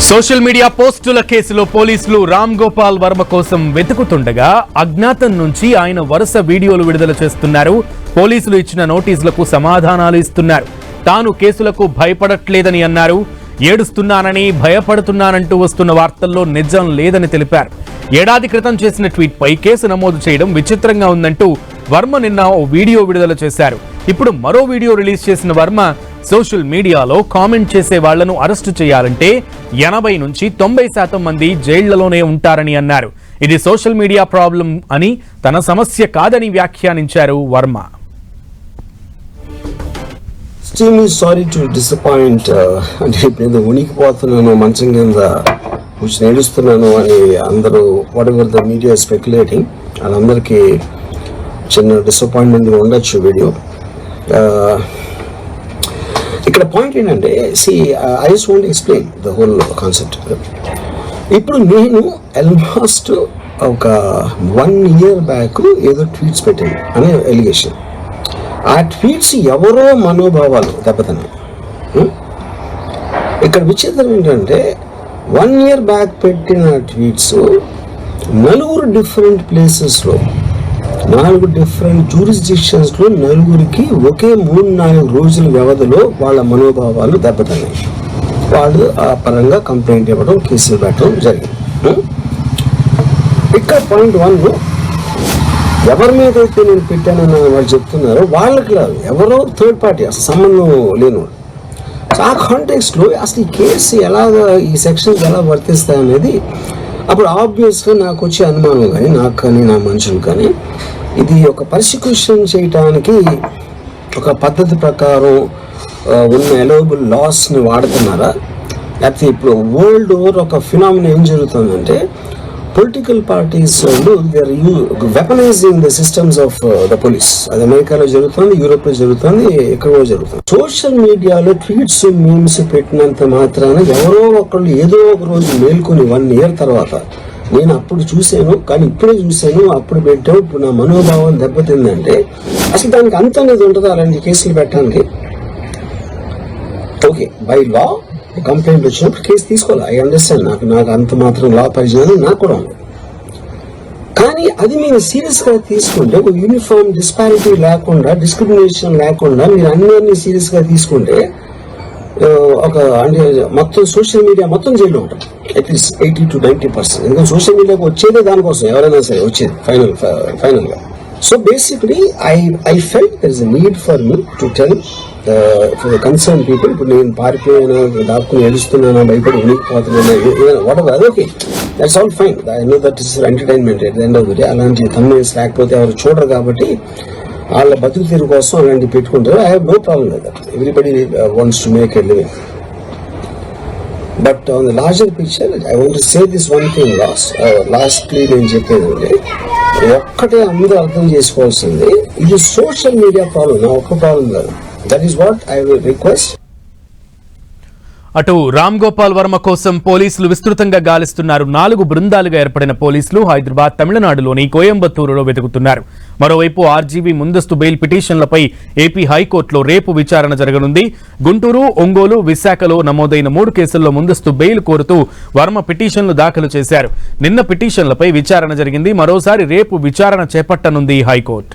Social media పోస్టుల కేసులో పోలీసులు రామ్ గోపాల్ వర్మ కోసం వెతుకుతుండగా అజ్ఞాతం నుంచి ఆయన వరుస వీడియోలు విడుదల చేస్తున్నారు. పోలీసులు ఇచ్చిన నోటీసులకు సమాధానాలు ఇస్తున్నారు. తాను కేసులకు భయపడట్లేదని అన్నారు. ఏడుస్తున్నానని భయపడుతున్నానంటూ వస్తున్న వార్తల్లో నిజం లేదని తెలిపారు. ఏడాది క్రితం చేసిన ట్వీట్ పై కేసు నమోదు చేయడం విచిత్రంగా ఉందంటూ వర్మ నిన్న ఓ వీడియో విడుదల చేశారు. ఇప్పుడు మరో వీడియో రిలీజ్ చేసిన వర్మ సోషల్ మీడియాలో కామెంట్ చేసే వాళ్లను అరెస్టు చేయాలంటే 80 నుంచి 90% మంది జైళ్లలోనే ఉంటారని అన్నారు. ఇది సోషల్ మీడియా ప్రాబ్లం అని, తన సమస్య కాదని వ్యాఖ్యానించారు Varma. Extremely sorry to disappoint. అంటే ఉనికిపోతున్నాను, మంచం కింద కూర్చొని ఏడుస్తున్నాను అని అందరూ వాటెవర్ ద మీడియా స్పెక్యులేటింగ్, వాళ్ళందరికీ చిన్న డిసప్పాయింట్మెంట్ ఉండొచ్చు వీడియో. ఇక్కడ పాయింట్ ఏంటంటే, I just want explain the whole concept. ఇప్పుడు నేను ఆల్మోస్ట్ ఒక 1 year బ్యాక్ ఏదో ట్వీట్స్ పెట్టాను అనే ఎలిగేషన్. ఆ ట్వీట్స్ ఎవరో మనోభావాలు దెబ్బతిన్నాయి. ఇక్కడ విచిత్రం ఏంటంటే, 1 year బ్యాక్ పెట్టిన ట్వీట్స్ 4 డిఫరెంట్ ప్లేసెస్లో, 4 డిఫరెంట్ జ్యూరిస్డిక్షన్స్లో నలుగురికి ఒకే 3-4 రోజుల వ్యవధిలో వాళ్ళ మనోభావాలు దెబ్బతిన్నాయి. వాళ్ళు ఆ పరంగా కంప్లైంట్ ఇవ్వడం, కేసులు పెట్టడం జరిగింది. ఇక్కడ పాయింట్ 1, ఎవరి మీద అయితే నేను పెట్టానని వాళ్ళు చెప్తున్నారో వాళ్ళకి కాదు, ఎవరో థర్డ్ పార్టీ, అసలు సంబంధం లేనివాడు. ఆ కాంటెక్స్ట్లో అసలు ఈ కేసు ఎలాగా, ఈ సెక్షన్స్ ఎలా వర్తిస్తాయి అనేది అప్పుడు ఆబ్వియస్గా నాకు వచ్చే అనుమానం కానీ, నాకు కానీ నా మనుషులు కానీ, ఇది ఒక పర్సిక్యూషన్ చేయటానికి ఒక పద్ధతి ప్రకారం ఉన్న ఎలవబుల్ లాస్ని వాడుతున్నారా, లేకపోతే ఇప్పుడు వరల్డ్ ఓవర్ ఒక ఫినామినా ఏం జరుగుతుందంటే, political parties they are weaponizing the systems of the police. అది అమెరికాలో జరుగుతుంది, యూరోప్లో జరుగుతుంది, ఎక్కడో జరుగుతుంది. సోషల్ మీడియాలో ట్వీట్స్, మీమ్స్ పెట్టినంత మాత్రాన ఎవరో ఒకళ్ళు ఏదో ఒక రోజు మేల్కొని 1 year తర్వాత, నేను అప్పుడు చూశాను కానీ ఇప్పుడే చూశాను, అప్పుడు పెట్టావు, ఇప్పుడు నా మనోభావం దెబ్బతిందంటే అసలు దానికి అంత అనేది ఉంటుందా అలాంటి కేసులు పెట్టడానికి? ఓకే, బై లా కంప్లైంట్ వచ్చినప్పుడు కేసు తీసుకోవాలి, ఐ అండర్స్టాండ్. నాకు అంత మాత్రం లా పరిజ్ఞానం నాకు కూడా ఉంది. కానీ అది మీరు సీరియస్గా తీసుకుంటే, ఒక యూనిఫామ్ డిస్పారిటీ లేకుండా, డిస్క్రిమినేషన్ లేకుండా మీరు అన్ని సీరియస్గా తీసుకుంటే, ఒక అంటే మొత్తం సోషల్ మీడియా మొత్తం జైల్లో ఉంటుంది, అట్లీస్ట్ 80 to 90%. ఎందుకంటే సోషల్ మీడియాకి వచ్చేదే దానికోసం, ఎవరైనా సరే వచ్చేది ఫైనల్గా. So basically I felt there is a need for me to tell for the concern people. ఇప్పుడు నేను పారిపోయినా, దాక్కుని ఏడుస్తున్నానా, భయపడి ఉనికిపోతున్నానా, వాటెవర్, అది okay, that's all fine. I know that is entertainment at the end of the day. అలాంటి thumbnails లేకపోతే ఎవరు చూడరు కాబట్టి వాళ్ళ బతుకు తీరు కోసం అలాంటివి పెట్టుకుంటారు. I have no problem with that. Everybody wants to make a living. But on the larger picture I want to say this one thing lastly నేను చెప్పేది అంటే, ఒక్కటే అందరూ అర్థం చేసుకోవాల్సింది, ఇది సోషల్ మీడియా ప్రాబ్లం, నా ఒక్క ప్రాబ్లం కాదు. That is what I will request. అటు రామ్ గోపాల్ వర్మ కోసం పోలీసులు విస్తృతంగా గాలిస్తున్నారు. 4 బృందాలుగా ఏర్పడిన పోలీసులు హైదరాబాద్, తమిళనాడులోని కోయంబత్తూరులో వెతుకుతున్నారు. మరోవైపు ఆర్జీబీ ముందస్తు బెయిల్ పిటిషన్లపై ఏపీ హైకోర్టులో రేపు విచారణ జరగనుంది. గుంటూరు, ఒంగోలు, విశాఖలో నమోదైన 3 కేసుల్లో ముందస్తు బెయిల్ కోరుతూ వర్మ పిటిషన్లు దాఖలు చేశారు. నిన్న పిటిషన్లపై విచారణ జరిగింది. మరోసారి రేపు విచారణ చేపట్టనుంది హైకోర్టు.